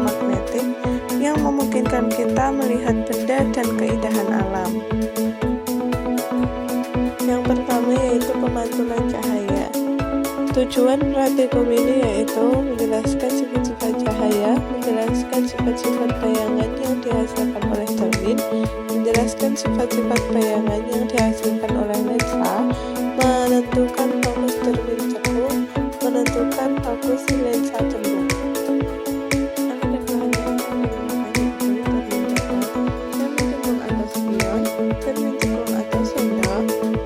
elektromagnetik yang memungkinkan kita melihat benda dan keindahan alam. Yang pertama yaitu pemantulan cahaya. Tujuan praktikum ini yaitu menjelaskan sifat-sifat cahaya, menjelaskan sifat-sifat bayangan yang dihasilkan oleh cermin, menjelaskan sifat-sifat bayangan yang dihasilkan oleh lensa, menentukan fokus cermin cekung, menentukan fokus lensa cembung. Cermin cekung atau sendok,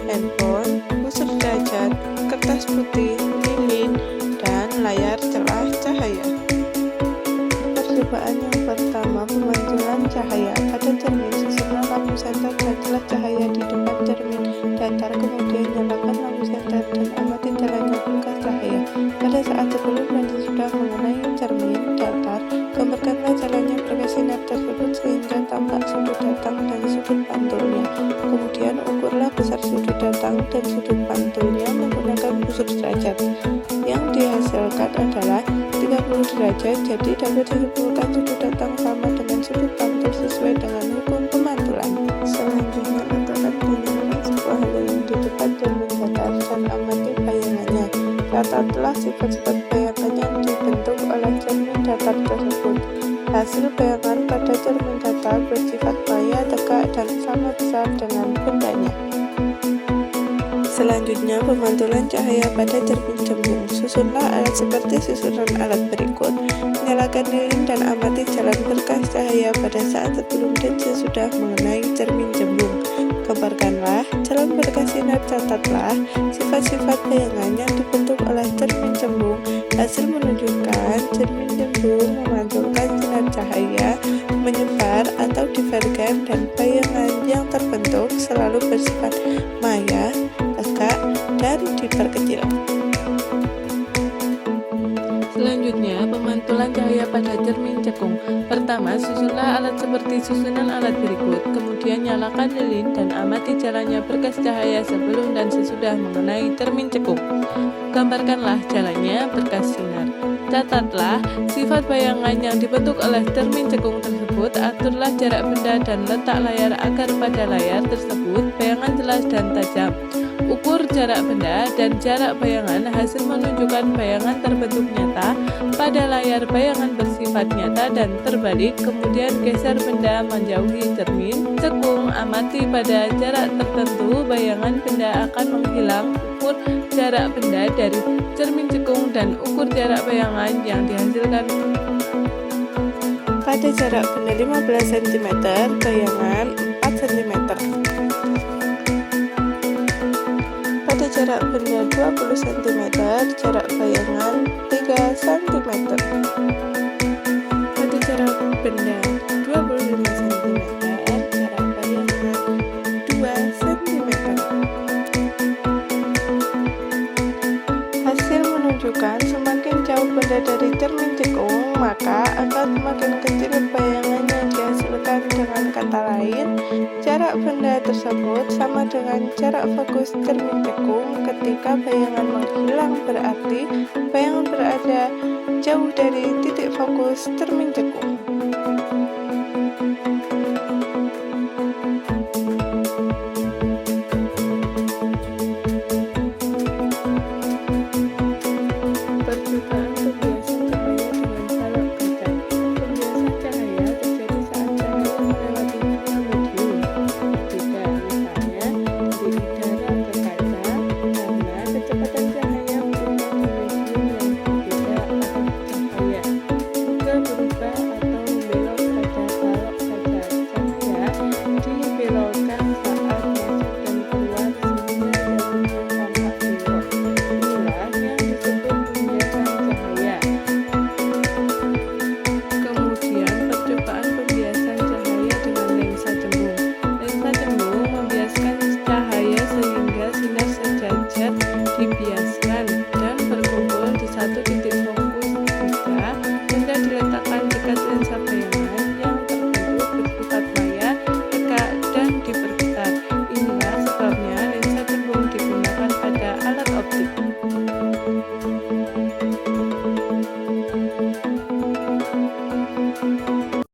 handphone, busur derajat, kertas putih, lilin, dan layar celah cahaya. Percobaan yang pertama, pemantulan cahaya pada cermin. Susunlah lampu senter dan celah cahaya di depan cermin datar, kemudian nyalakan lampu senter dan amati jalannya berkas cahaya. Pada saat sebelum dan sesudah mengenai cermin datar, gambarkanlah jalannya berkas sinar tersebut sehingga tampak sudut datang dan sudut pantulnya. Kemudian ukurlah besar sudut datang dan sudut pantulnya menggunakan busur derajat. Yang dihasilkan adalah 30 derajat, jadi dapat disimpulkan sudut datang sama dengan sudut pantul sesuai dengan hukum pemantulan. Selanjutnya, letakkan bayangan sebuah hal yang di depan cermin datar dan amati bayangannya. Catatlah sifat-sifat bayangan yang dibentuk oleh cermin datar tersebut. Hasil bayangan pada cermin datar bersifat maya, tegak, dan sama besar dengan bendanya. Selanjutnya, pemantulan cahaya pada cermin cembung. Susunlah alat seperti susunan alat berikut. Nyalakan lilin dan amati jalan berkas cahaya pada saat sebelum dan sesudah mengenai cermin cembung. Gambarkanlah jalan berkas sinar, catatlah sifat-sifat bayangan yang dibentuk oleh cermin cembung. Hasil menunjukkan cermin cembung memantulkan sinar cahaya, menyebar atau divergen, dan bayangan yang terbentuk selalu bersifat maya, tegak, dan diperkecil. Selanjutnya, pemantulan cahaya pada cermin cekung. Pertama, susunlah alat seperti susunan alat berikut. Kemudian nyalakan lilin dan amati jalannya berkas cahaya sebelum dan sesudah mengenai cermin cekung. Gambarkanlah jalannya berkas sinar. Catatlah sifat bayangan yang dibentuk oleh cermin cekung tersebut. Aturlah jarak benda dan letak layar agar pada layar tersebut bayangan jelas dan tajam. Ukur jarak benda dan jarak bayangan, hasil menunjukkan bayangan terbentuk nyata pada layar, bayangan bersifat nyata dan terbalik. Kemudian geser benda menjauhi cermin cekung, amati pada jarak tertentu bayangan benda akan menghilang. Ukur jarak benda dari cermin cekung dan ukur jarak bayangan yang dihasilkan pada jarak benda 15 cm, bayangan 4 cm. Pada jarak benda 20 cm, jarak bayangan 3 cm. Pada jarak benda 25 cm, jarak bayangan 2 cm. Hasil menunjukkan semakin jauh benda dari cermin cekung, maka akan semakin kecil bayangan yang dihasilkan. Dengan kata lain, jarak benda tersebut sama dengan jarak fokus cermin cekung. Ketika bayangan menghilang, berarti bayangan berada jauh dari titik fokus cermin cekung. Percobaan pembiasan cahaya dengan balok kaca. Pembiasan cahaya terjadi saat cahaya melewati dua medium berbeda, misalnya dari udara ke kaca, karena kecepatan cahaya berubah di medium yang berbeda arah cahaya, juga berubah